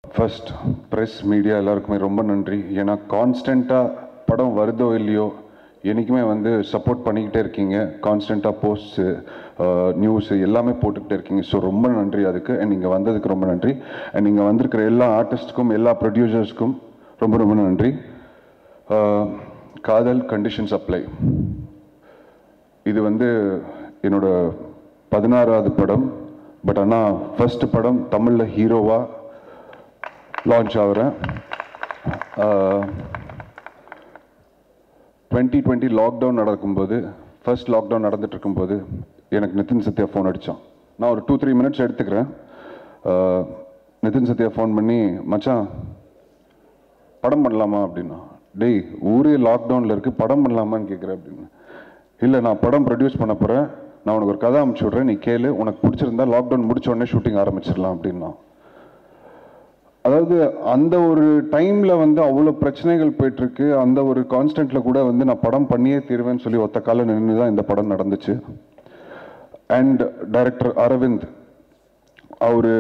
First press media எல்லாருக்குமே ரொம்ப நன்றி. ஏன்னா கான்ஸ்டண்ட்டாக படம் வருதோ இல்லையோ என்றைக்குமே வந்து சப்போர்ட் பண்ணிக்கிட்டே இருக்கீங்க. கான்ஸ்டண்ட்டாக போஸ்ட்ஸு நியூஸு எல்லாமே போட்டுக்கிட்டே இருக்கீங்க. ஸோ ரொம்ப நன்றி அதுக்கு. அண்ட் நீங்கள் வந்ததுக்கு ரொம்ப நன்றி. அண்ட் நீங்கள் வந்திருக்கிற எல்லா ஆர்டிஸ்ட்டுக்கும் எல்லா ப்ரொடியூசர்ஸ்க்கும் ரொம்ப ரொம்ப நன்றி. காதல் கண்டிஷன்ஸ் அப்ளை, இது வந்து என்னோட 16வது படம். பட் ஆனால் ஃபர்ஸ்ட் படம் தமிழில் ஹீரோவாக லான்ச் ஆகிறேன். 2020 லாக்டவுன் நடக்கும்போது, ஃபர்ஸ்ட் லாக்டவுன் நடந்துட்டு இருக்கும்போது எனக்கு நிதின் சத்யா ஃபோன் அடித்தான். நான் ஒரு 2-3 மினிட்ஸ் எடுத்துக்கிறேன். நிதின் சத்யா ஃபோன் பண்ணி, மச்சான் படம் பண்ணலாமா அப்படின்னா. டேய், ஊரே லாக்டவுனில் இருக்குது, படம் பண்ணலாமான்னு கேட்குறேன் அப்படின்னு. இல்லை, நான் படம் ப்ரொடியூஸ் பண்ண போகிறேன், நான் உனக்கு ஒரு கதை அனுப்பிச்சி விட்றேன், நீ கேளு, உனக்கு பிடிச்சிருந்தா லாக்டவுன் முடிச்ச உடனே ஷூட்டிங் ஆரம்பிச்சிடலாம் அப்படின்னா. அதாவது அந்த ஒரு டைமில் வந்து அவ்வளோ பிரச்சனைகள் போயிட்டுருக்கு. அந்த ஒரு கான்ஸ்டன்ட்டில் கூட வந்து நான் படம் பண்ணியே தீருவேன்னு சொல்லி ஒத்த கால நின்று தான் இந்த படம் நடந்துச்சு. அண்ட் டைரக்டர் அரவிந்த் அவர்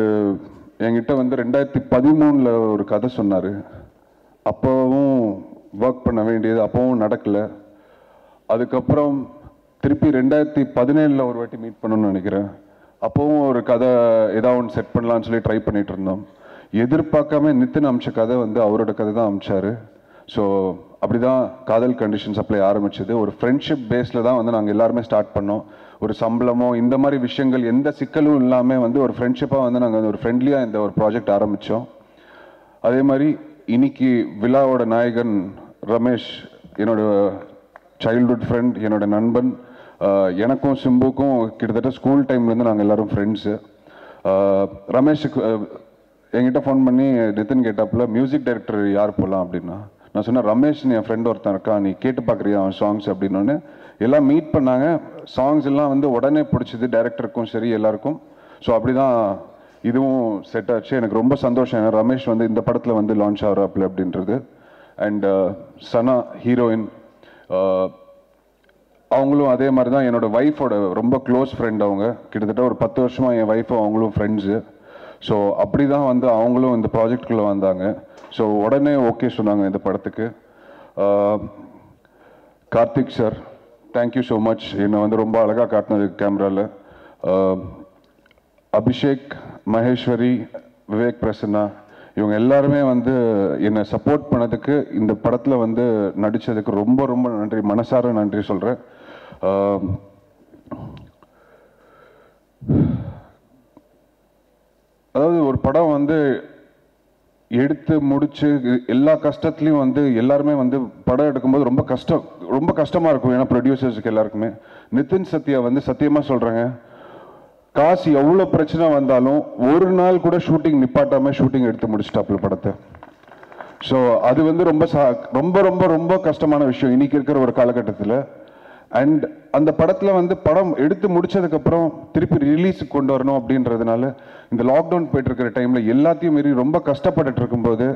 என்கிட்ட வந்து 2013 ஒரு கதை சொன்னார். அப்போவும் ஒர்க் பண்ண வேண்டியது அப்போவும் நடக்கலை. அதுக்கப்புறம் திருப்பி 2017 ஒரு வாட்டி மீட் பண்ணணும்னு நினைக்கிறேன். அப்போவும் ஒரு கதை ஏதாவது ஒன்று செட் பண்ணலான்னு சொல்லி ட்ரை பண்ணிட்டு இருந்தோம். எதிர்பார்க்காம நிதின் அமிச்ச கதை வந்து அவரோட கதை தான் அமிச்சாரு. ஸோ அப்படி தான் காதல் கண்டிஷன்ஸ் அப்ளை ஆரம்பிச்சது. ஒரு ஃப்ரெண்ட்ஷிப் பேஸில் தான் வந்து நாங்கள் எல்லாருமே ஸ்டார்ட் பண்ணோம். ஒரு சம்பளமோ இந்த மாதிரி விஷயங்கள் எந்த சிக்கலும் இல்லாமல் வந்து ஒரு ஃப்ரெண்ட்ஷிப்பாக வந்து நாங்கள் ஒரு ஃப்ரெண்ட்லியாக இந்த ஒரு ப்ராஜெக்ட் ஆரம்பித்தோம். அதே மாதிரி இன்னைக்கு விழாவோட நாயகன் ரமேஷ், என்னோட சைல்ட்ஹுட் ஃப்ரெண்ட், என்னோட நண்பன். எனக்கும் சிம்புக்கும் கிட்டத்தட்ட ஸ்கூல் டைம்லேருந்து நாங்கள் எல்லோரும் ஃப்ரெண்ட்ஸு. ரமேஷுக்கு என்கிட்ட ஃபோன் பண்ணி நிதின் கேட்டாப்புல மியூசிக் டைரக்டர் யார் போகலாம் அப்படின்னா. நான் சொன்னேன், ரமேஷ்னு என் ஃப்ரெண்ட் ஒருத்தன் இருக்கான், நீ கேட்டு பார்க்குறியா அவன் சாங்ஸ் அப்படின்னோடனே எல்லாம் மீட் பண்ணாங்க. சாங்ஸ் எல்லாம் வந்து உடனே பிடிச்சிது டைரக்டருக்கும் சரி எல்லாருக்கும். ஸோ அப்படி தான் இதுவும் செட் ஆச்சு. எனக்கு ரொம்ப சந்தோஷம். ஏன்னா ரமேஷ் வந்து இந்த படத்தில் வந்து லான்ச் ஆகிறாப்புல அப்படின்றது. அண்ட் சனா ஹீரோயின், அவங்களும் அதே மாதிரி தான் என்னோடய ஒய்ஃபோட ரொம்ப க்ளோஸ் ஃப்ரெண்ட். அவங்க கிட்டத்தட்ட ஒரு 10 வருஷமாக என் ஒய்ஃபும் அவங்களும் ஃப்ரெண்ட்ஸு. ஸோ அப்படி தான் வந்து அவங்களும் இந்த ப்ராஜெக்டுக்குள்ளே வந்தாங்க. ஸோ உடனே ஓகே சொன்னாங்க இந்த படத்துக்கு. Karthik sir, thank you so much, என்னை வந்து ரொம்ப அழகாக காட்டினது கேமராவில். அபிஷேக், மகேஸ்வரி, விவேக் பிரசன்னா, இவங்க எல்லாருமே வந்து என்னை சப்போர்ட் பண்ணதுக்கு, இந்த படத்தில் வந்து நடித்ததுக்கு ரொம்ப ரொம்ப நன்றி, மனசார நன்றி சொல்கிறேன். அதாவது ஒரு படம் வந்து எடுத்து முடிச்சு எல்லா கஷ்டத்துலையும் வந்து எல்லாருமே வந்து படம் எடுக்கும்போது ரொம்ப கஷ்டமாக இருக்கும். ஏன்னா ப்ரொடியூசர்ஸுக்கு எல்லாருக்குமே. நிதின் சத்யா வந்து சத்தியமாக சொல்கிறேங்க, காசு எவ்வளோ பிரச்சனை வந்தாலும் ஒரு நாள் கூட ஷூட்டிங் நிப்பாட்டாமல் ஷூட்டிங் எடுத்து முடிச்சிட்டாப்புல படத்தை. ஸோ அது வந்து ரொம்ப ரொம்ப ரொம்ப ரொம்ப கஷ்டமான விஷயம் இன்னைக்கு இருக்கிற ஒரு காலகட்டத்தில். அண்ட் அந்த படத்தில் வந்து படம் எடுத்து முடிச்சதுக்கப்புறம் திருப்பி ரிலீஸுக்கு கொண்டு வரணும் அப்படின்றதுனால இந்த லாக்டவுன் போயிட்டு இருக்கிற டைமில் எல்லாத்தையும் மீறி ரொம்ப கஷ்டப்பட்டுட்டு இருக்கும்போது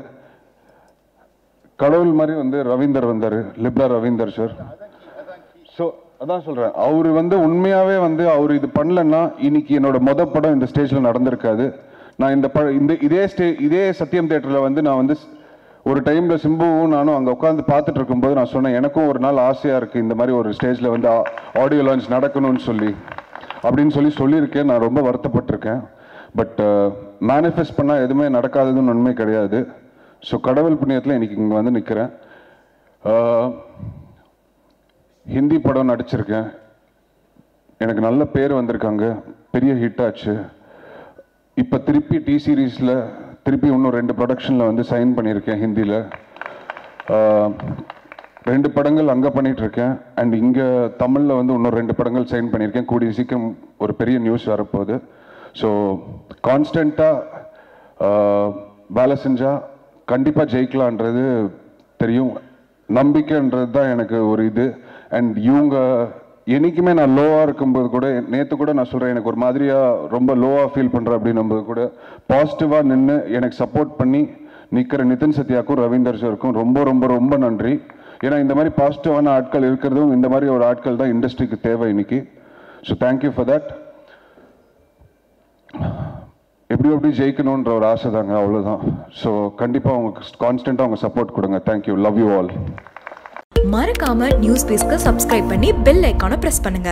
கடவுள் மாதிரி வந்து ரவீந்தர் வந்தார், லிப்ரா ரவீந்தர் சார். ஸோ அதான் சொல்கிறேன், அவர் வந்து உண்மையாகவே வந்து அவர் இது பண்ணலன்னா இன்னைக்கு என்னோட படம் இந்த ஸ்டேஜில் நடந்திருக்காது. நான் இதே சத்தியம் தியேட்டரில் வந்து நான் வந்து ஒரு டைமில் சிம்புவும் நானும் அங்கே உட்காந்து பார்த்துட்டு இருக்கும்போது நான் சொன்னேன், எனக்கும் ஒரு நாள் ஆசையாக இருக்குது இந்த மாதிரி ஒரு ஸ்டேஜில் வந்து ஆடியோ லான்ச் நடக்கணும்னு அப்படின்னு சொல்லியிருக்கேன். நான் ரொம்ப வருத்தப்பட்டிருக்கேன். பட் மேனிஃபெஸ்ட் பண்ணால் எதுவுமே நடக்காததுன்னு ஒன்றுமே கிடையாது. ஸோ கடவுள் புண்ணியத்தில் இன்னைக்கு இங்கே வந்து நிற்கிறேன். ஹிந்தி படம் நடிச்சிருக்கேன், எனக்கு நல்ல பேர் வந்திருக்காங்க, பெரிய ஹிட் ஆச்சு. இப்போ திருப்பி டி சீரீஸில் திருப்பி இன்னும் 2 ப்ரொடக்ஷனில் வந்து சைன் பண்ணியிருக்கேன் ஹிந்தியில். 2 படங்கள் அங்கே பண்ணிகிட்ருக்கேன். அண்ட் இங்கே தமிழில் வந்து இன்னும் 2 படங்கள் சைன் பண்ணியிருக்கேன். கூடிய சீக்கிரம் ஒரு பெரிய நியூஸ் வரப்போகுது. ஸோ கான்ஸ்டண்ட்டாக வேலை செஞ்சால் கண்டிப்பாக ஜெயிக்கலான்றது தெரியும். நம்பிக்கைன்றது தான் எனக்கு ஒரு இது. அண்ட் இவங்க என்றைக்குமே நான் லோவாக இருக்கும்போது கூட, நேற்று கூட நான் சொல்கிறேன், எனக்கு ஒரு மாதிரியாக ரொம்ப லோவாக ஃபீல் பண்ணுறேன் அப்படின்னும்போது கூட பாசிட்டிவாக நின்று எனக்கு சப்போர்ட் பண்ணி நிற்கிற நிதின் சத்யாவுக்கும் ரவீந்தர் சாருக்கும் ரொம்ப ரொம்ப ரொம்ப நன்றி. ஏன்னா இந்த மாதிரி பாசிட்டிவான ஆட்கள் இருக்கிறதும் இந்த மாதிரி ஒரு ஆட்கள் தான் இண்டஸ்ட்ரிக்கு தேவை இன்னைக்கு. So thank you for that. எப்படி ஜெயிக்கணுன்ற ஒரு ஆசை தாங்க, அவ்வளோதான். ஸோ கண்டிப்பாக அவங்க கான்ஸ்டண்ட்டாக அவங்க சப்போர்ட் கொடுங்க. Thank you, love you all. மறக்காம நியூஸ் பேஸ்க்கு சப்ஸ்கிரைப் பண்ணி பெல் ஐகானை பிரஸ் பண்ணுங்க.